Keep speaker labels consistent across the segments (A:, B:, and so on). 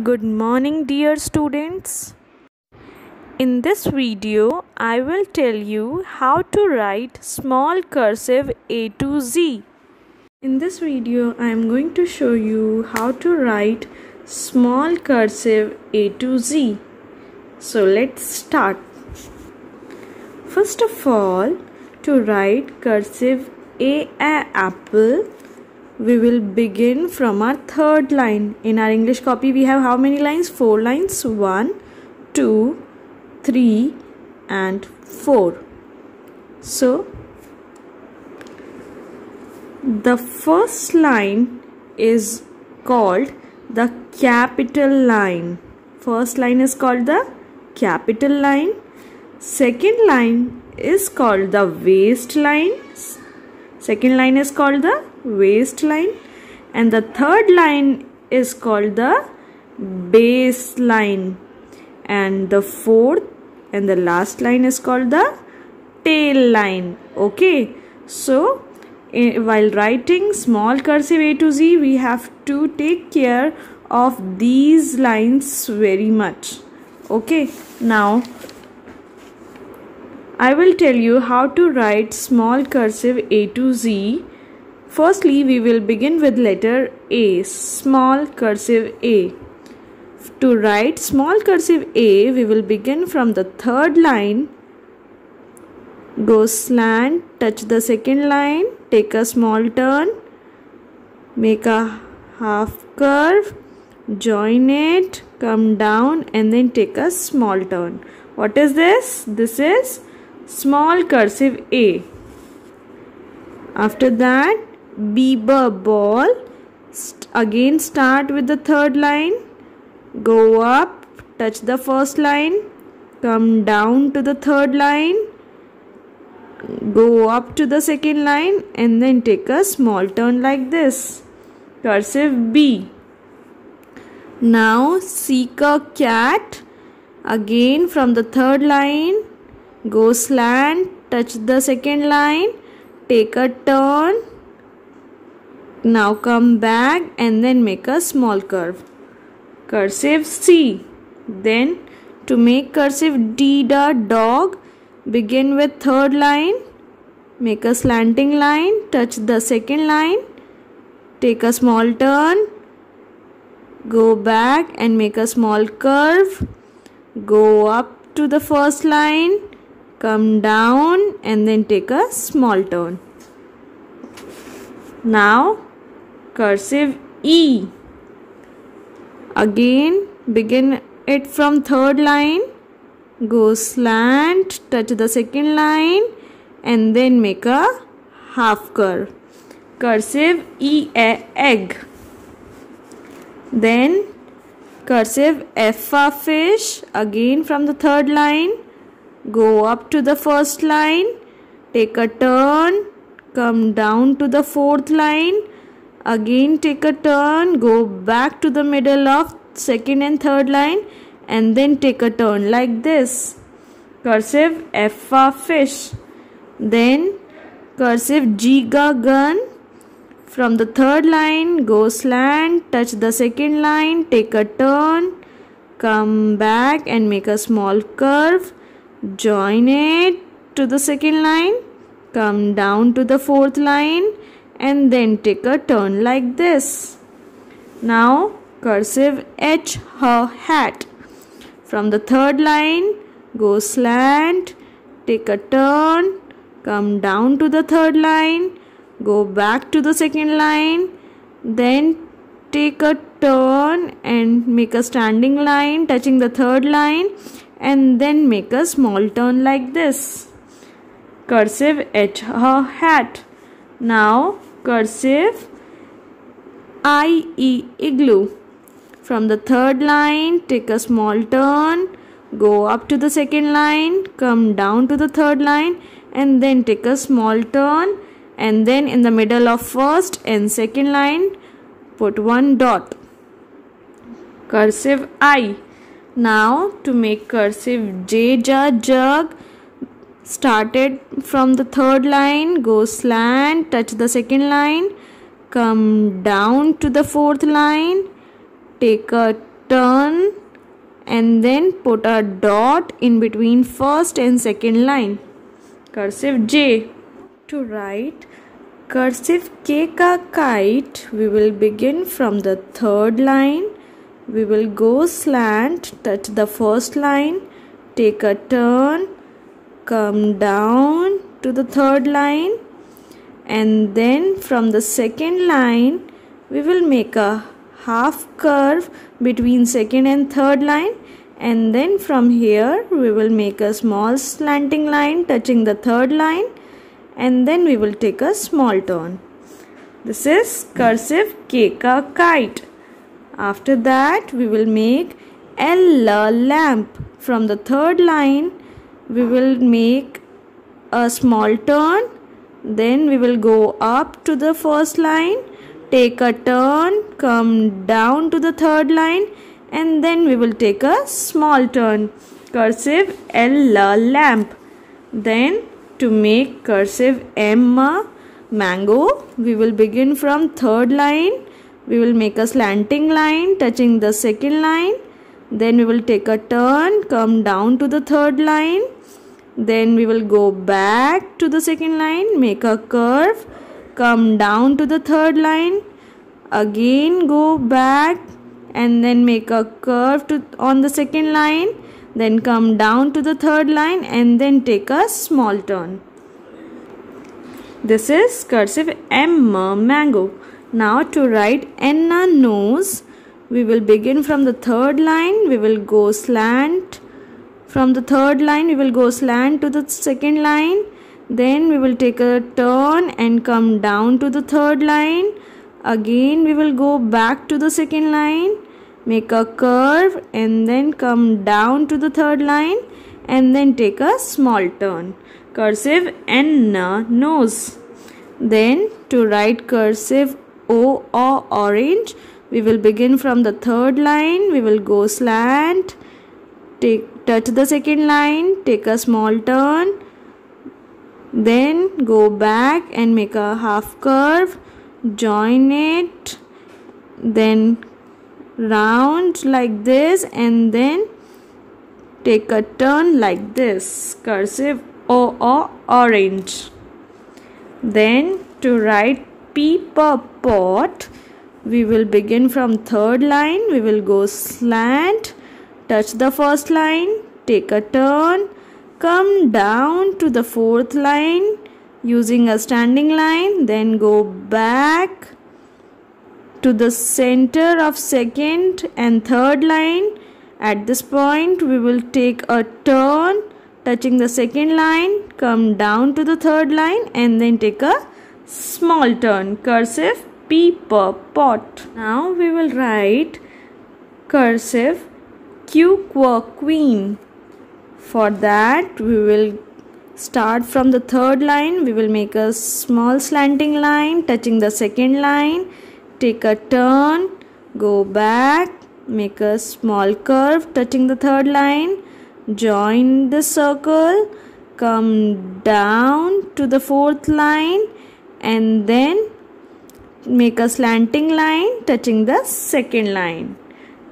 A: Good morning, dear students. In this video, I will tell you how to write small cursive A to Z. In this video, I am going to show you how to write small cursive A to Z. So let's start. First of all, to write cursive A apple, we will begin from our third line. In our English copy, we have how many lines? 4 lines. 1, 2, 3 and 4. So, the first line is called the capital line. First line is called the capital line. Second line is called the waistline. Second line is called the waistline, and the third line is called the baseline, and the fourth and the last line is called the tail line. Okay, so while writing small cursive A to Z, we have to take care of these lines very much. Okay, now I will tell you how to write small cursive A to Z. Firstly, we will begin with letter A, small cursive A. To write small cursive A, we will begin from the third line, go slant, touch the second line, take a small turn, make a half curve, join it, come down and then take a small turn. What is this? This is small cursive A. After that, Bieber ball. Again start with the third line, go up, touch the first line, come down to the third line, go up to the second line and then take a small turn like this. Cursive B. Now seek a cat. Again from the third line, go slant, touch the second line, take a turn. Now come back and then make a small curve. Cursive C. Then to make cursive D the dog, begin with third line, make a slanting line, touch the second line, take a small turn, go back and make a small curve, go up to the first line, come down and then take a small turn. Now cursive E. Again begin it from third line, go slant, touch the second line and then make a half curve. Cursive E, egg. Then cursive F, a fish. Again from the third line, go up to the first line, take a turn, come down to the fourth line, again take a turn, go back to the middle of second and third line and then take a turn like this. Cursive F, a fish. Then cursive G, gun. From the third line, go slant, touch the second line, take a turn, come back and make a small curve, join it to the second line, come down to the fourth line and then take a turn like this. Now cursive H, her hat. From the third line, go slant, take a turn, come down to the third line, go back to the second line, then take a turn and make a standing line touching the third line and then make a small turn like this. Cursive H, her hat. Now cursive I, igloo. From the third line, take a small turn, go up to the second line, come down to the third line and then take a small turn and then in the middle of first and second line put one dot. Cursive I. Now to make cursive J, jug, started from the third line, go slant, touch the second line, come down to the fourth line, take a turn turn, and then put a dot in between first and second line. Cursive J. To write cursive K ka kite, we will begin from the third line. We will go slant, touch the first line, take a turn, come down to the third line, and then from the second line we will make a half curve between second and third line, and then from here we will make a small slanting line touching the third line, and then we will take a small turn. This is cursive K ka kite. After that we will make L lamp. From the third line we will make a small turn, then we will go up to the first line, take a turn, come down to the third line, and then we will take a small turn. Cursive L lamp. Then to make cursive M mango, we will begin from third line. We will make a slanting line touching the second line, then we will take a turn, come down to the third line, then we will go back to the second line, make a curve, come down to the third line, again go back and then make a curve on the second line, then come down to the third line and then take a small turn. This is cursive M mango. Now to write N nose, we will begin from the third line, we will go slant. From the third line we will go slant to the second line, then we will take a turn and come down to the third line. Again we will go back to the second line, make a curve and then come down to the third line and then take a small turn. Cursive N nose. Then to write cursive O or orange, we will begin from the third line, we will go slant, touch the second line, take a small turn, then go back and make a half curve, join it, then round like this and then take a turn like this. Cursive O or orange. Then to write P per pot, we will begin from third line, we will go slant, touch the first line, take a turn, come down to the fourth line using a standing line, then go back to the center of second and third line. At this point we will take a turn touching the second line, come down to the third line and then take a small turn. Cursive P per pot. Now we will write cursive Q queen. For that we will start from the third line, we will make a small slanting line touching the second line, take a turn, go back, make a small curve touching the third line, join the circle, come down to the fourth line and then make a slanting line touching the second line.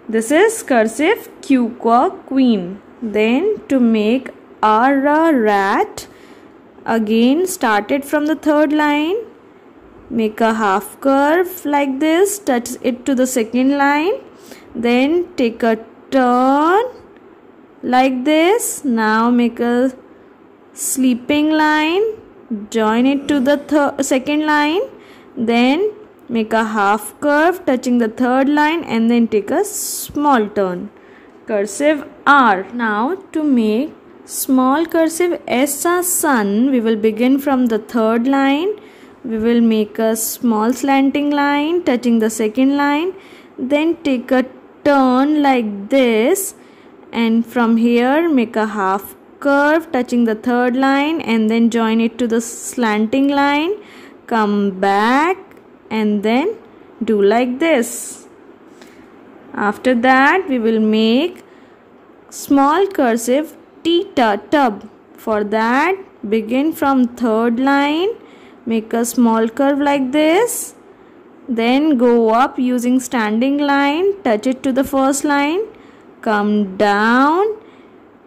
A: This is cursive Q queen. Then to make R rat, again started from the third line, make a half curve like this, touch it to the second line, then take a turn like this. Now make a sleeping line, join it to the second line, then make a half curve touching the third line and then take a small turn. Cursive R. Now to make small cursive S sun, we will begin from the third line, we will make a small slanting line touching the second line, then take a turn like this and from here make a half curve touching the third line and then join it to the slanting line, come back and then do like this. After that we will make small cursive T tub. For that begin from third line, make a small curve like this, then go up using standing line, touch it to the first line, come down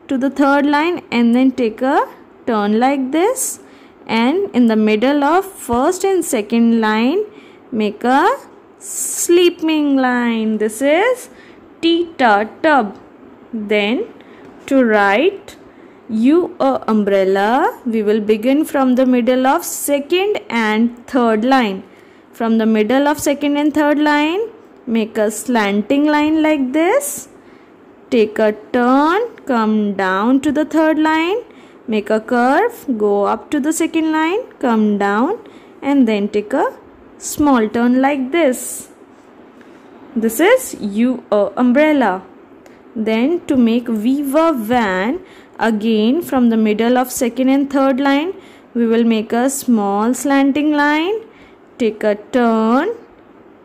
A: to the third line and then take a turn like this, and in the middle of first and second line make a sleeping line. This is Tita tub. Then to write you a umbrella, we will begin from the middle of second and third line. From the middle of second and third line, make a slanting line like this. Take a turn, come down to the third line, make a curve, go up to the second line, come down, and then take a small turn like this. This is you a umbrella. Then to make Viva van, again from the middle of second and third line, we will make a small slanting line, take a turn,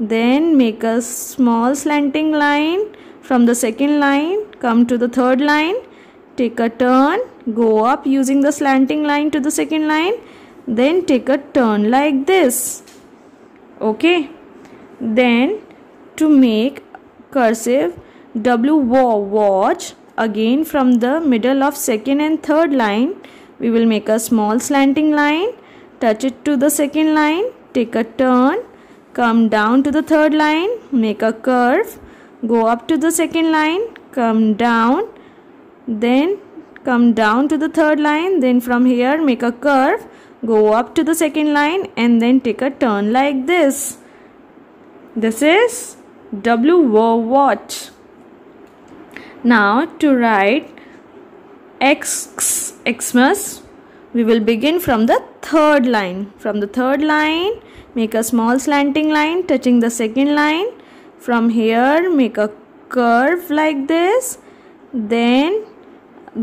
A: then make a small slanting line. From the second line, come to the third line, take a turn, go up using the slanting line to the second line, then take a turn like this. Okay. Then to make cursive W watch, again from the middle of second and third line, we will make a small slanting line, touch it to the second line, take a turn, come down to the third line, make a curve, go up to the second line, come down, then come down to the third line, then from here make a curve, go up to the second line, and then take a turn like this. This is W watch. Now to write Xmas, we will begin from the third line. From the third line, make a small slanting line touching the second line. From here, make a curve like this, then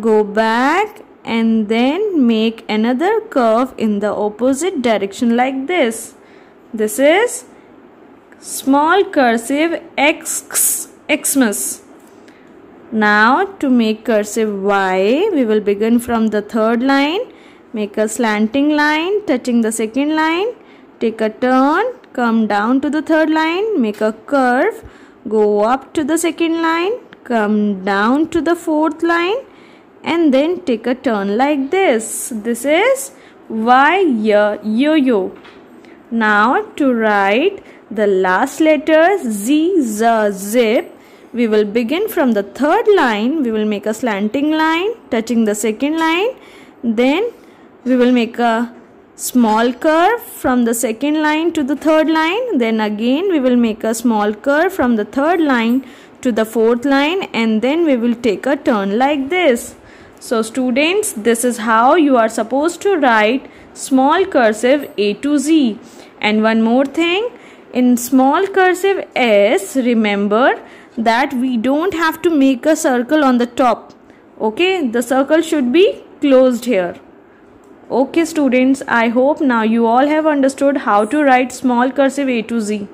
A: go back and then make another curve in the opposite direction like this. This is small cursive Xmas. Now to make cursive Y, we will begin from the third line, make a slanting line touching the second line, take a turn, come down to the third line, make a curve, go up to the second line, come down to the fourth line, and then take a turn like this. This is Y yo-yo. Now to write the last letter Z zip, we will begin from the third line, we will make a slanting line touching the second line, then we will make a small curve from the second line to the third line, then again we will make a small curve from the third line to the fourth line, and then we will take a turn like this. So students, this is how you are supposed to write small cursive A to Z. And one more thing, in small cursive S, remember that we don't have to make a circle on the top. Okay, the circle should be closed here. Okay students, I hope now you all have understood how to write small cursive A to Z.